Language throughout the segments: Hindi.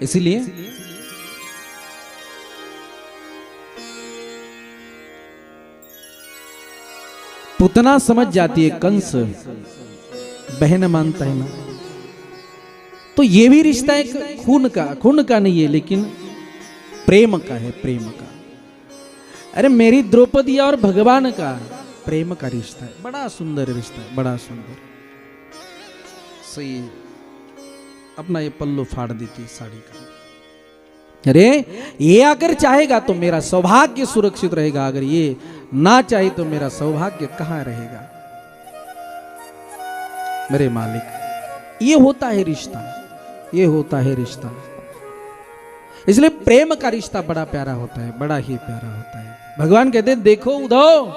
इसीलिए पुतना समझ जाती है कंस बहन मानता है ना, तो ये भी रिश्ता एक खून का नहीं है, लेकिन प्रेम का है, प्रेम का। अरे मेरी द्रौपदी और भगवान का प्रेम का रिश्ता है, बड़ा सुंदर रिश्ता है, बड़ा सुंदर। सही अपना ये पल्लू फाड़ देती है साड़ी का। अरे ये अगर चाहेगा तो मेरा सौभाग्य सुरक्षित रहेगा, अगर ये ना चाहे तो मेरा सौभाग्य कहां रहेगा। मेरे मालिक, ये होता है रिश्ता, ये होता है रिश्ता। इसलिए प्रेम का रिश्ता बड़ा प्यारा होता है, बड़ा ही प्यारा होता है। भगवान कहते हैं देखो उद्धव,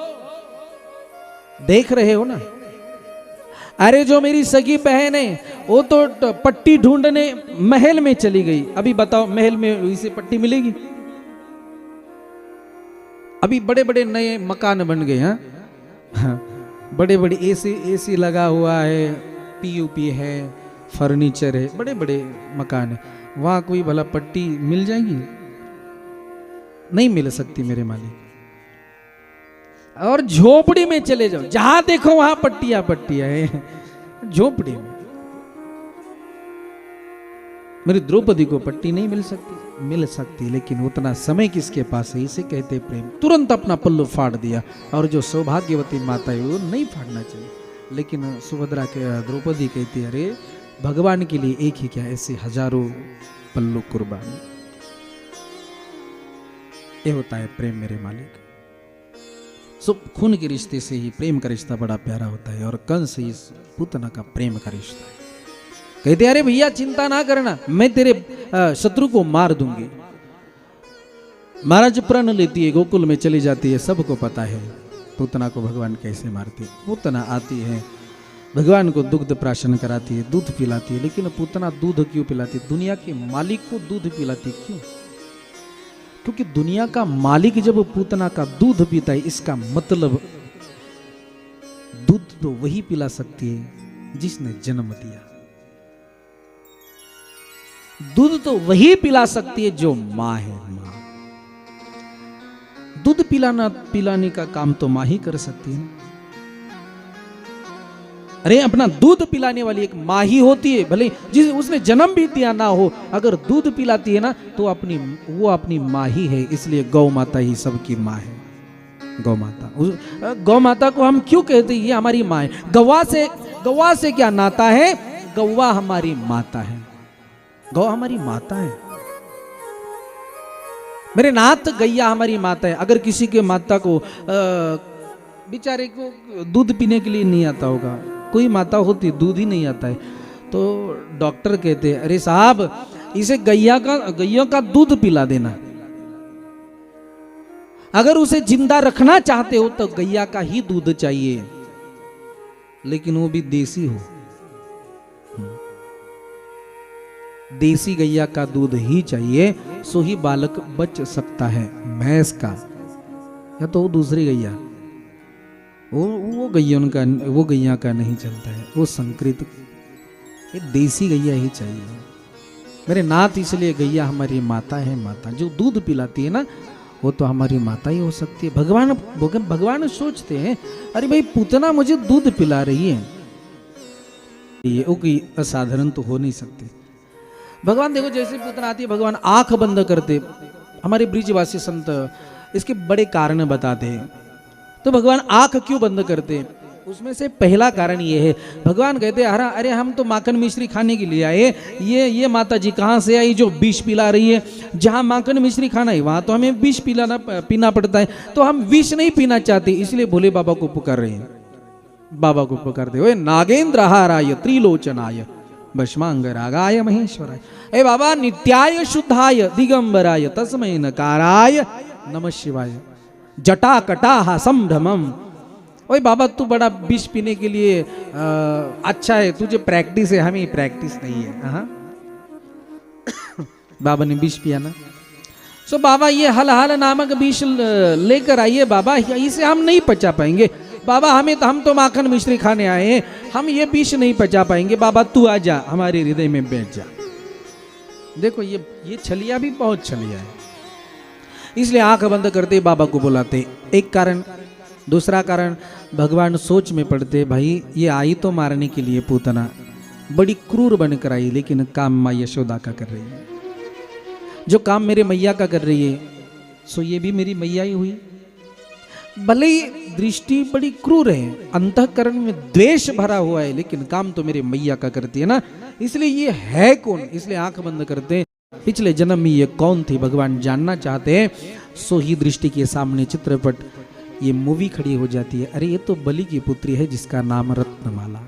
देख रहे हो ना, अरे जो मेरी सगी बहन है वो तो पट्टी ढूंढने महल में चली गई। अभी बताओ महल में इसे पट्टी मिलेगी? अभी बड़े बड़े नए मकान बन गए हैं, हाँ, बड़े बड़े एसी लगा हुआ है, पीयूपी है, फर्नीचर है, बड़े बड़े मकान है। वहां कोई भला पट्टी मिल जाएगी? नहीं मिल सकती मेरे मालिक। और झोपड़ी में चले जाओ, जहां देखो वहां पट्टियां पट्टियां है झोपड़ी में। मेरी द्रौपदी को पट्टी नहीं मिल सकती, लेकिन उतना समय किसके पास है? इसे कहते प्रेम। तुरंत अपना पल्लू फाड़ दिया। और जो सौभाग्यवती माता है वो नहीं फाड़ना चाहिए, लेकिन सुभद्रा के द्रौपदी कहती है अरे भगवान के लिए एक ही क्या, ऐसे हजारों पल्लू कुर्बानी। ये होता है प्रेम मेरे मालिक। सब खून के रिश्ते से ही प्रेम का रिश्ता बड़ा प्यारा होता है। और कंस इस पूतना का प्रेम का रिश्ता है। कहते अरे भैया चिंता ना करना, मैं तेरे शत्रु को मार दूंगी। महाराज प्रण लेती है, गोकुल में चली जाती है, सबको पता है पूतना को भगवान कैसे मारते। पूतना आती है, भगवान को दुग्ध प्राशन कराती है, दूध पिलाती है। लेकिन पूतना दूध क्यों पिलाती? दुनिया के मालिक को दूध पिलाती क्यों? क्योंकि दुनिया का मालिक जब पूतना का दूध पीता है, इसका मतलब दूध तो वही पिला सकती है जिसने जन्म दिया। दूध तो वही पिला सकती है जो मां है। मां दूध पिलाने का काम तो मां ही कर सकती है। अरे अपना दूध पिलाने वाली एक माँ ही होती है, भले जिस उसने जन्म भी दिया ना हो, अगर दूध पिलाती है ना तो वो अपनी माँ ही है। इसलिए गौ माता ही सबकी माँ है। गौ माता, गौ माता को हम क्यों कहते हैं? ये हमारी माँ है। गौवा से क्या नाता है? गौवा हमारी माता है, गौ हमारी माता है। मेरे नाथ, गैया हमारी माता है। अगर किसी के माता को बेचारे को दूध पीने के लिए नहीं आता होगा, कोई माता होती दूध ही नहीं आता है, तो डॉक्टर कहते हैं अरे साहब इसे गैया का दूध पिला देना। अगर उसे जिंदा रखना चाहते हो तो गैया का ही दूध चाहिए, लेकिन वो भी देसी हो। देसी गैया का दूध ही चाहिए, सो ही बालक बच सकता है। भैंस का या तो वो दूसरी गैया, वो गैया का नहीं चलता है, वो संकृत, ये देसी गैया ही चाहिए मेरे नाथ। इसलिए गैया हमारी माता है। माता जो दूध पिलाती है ना, वो तो हमारी माता ही हो सकती है। भगवान सोचते हैं अरे भाई पूतना मुझे दूध पिला रही है, ये कोई असाधारण तो हो नहीं सकती। भगवान देखो जैसे पूतना आती है, भगवान आंख बंद करते। हमारे ब्रिजवासी संत इसके बड़े कारण बताते हैं। तो भगवान आंख क्यों बंद करते हैं? उसमें से पहला कारण ये है, भगवान कहते हैं अरे हम तो माखन मिश्री खाने के लिए आए, ये माता जी कहाँ से आई जो विष पिला रही है? जहाँ माखन मिश्री खाना है वहाँ तो हमें विष पीना पड़ता है, तो हम विष नहीं पीना चाहते, इसलिए भोले बाबा को पुकार रहे हैं। बाबा को पुकारते हुए नागेंद्र हाराय त्रिलोचनाय भस्मांग रागाय महेश्वराय। ए बाबा नित्याय शुद्धाय दिगंबराय तस्मै नकाराय नमः शिवाय जटा कटाह संभ्रमम। ओए बाबा तू बड़ा विष पीने के लिए अच्छा है, तुझे प्रैक्टिस है, हमें प्रैक्टिस नहीं है। हाँ बाबा ने विष पिया ना, सो बाबा ये हल नामक विष लेकर आइए बाबा, इसे हम नहीं पचा पाएंगे। बाबा हम तो माखन मिश्री खाने आए हैं, हम ये विष नहीं पचा पाएंगे। बाबा तू आ जा, हमारे हृदय में बैठ जा। देखो ये छलिया भी बहुत छलिया है, इसलिए आंख बंद करते बाबा को बुलाते। एक कारण, दूसरा कारण भगवान सोच में पड़ते, भाई ये आई तो मारने के लिए पूतना, बड़ी क्रूर बनकर आई, लेकिन काम माँ यशोदा का कर रही है। जो काम मेरे मैया का कर रही है सो ये भी मेरी मैया ही हुई। भले ही दृष्टि बड़ी क्रूर है, अंतःकरण में द्वेष भरा हुआ है, लेकिन काम तो मेरे मैया का करती है ना, इसलिए ये है कौन। इसलिए आंख बंद करते, पिछले जन्म में ये कौन थी भगवान जानना चाहते हैं। सो ही दृष्टि के सामने चित्रपट, ये मूवी खड़ी हो जाती है। अरे ये तो बलि की पुत्री है जिसका नाम रत्नमाला।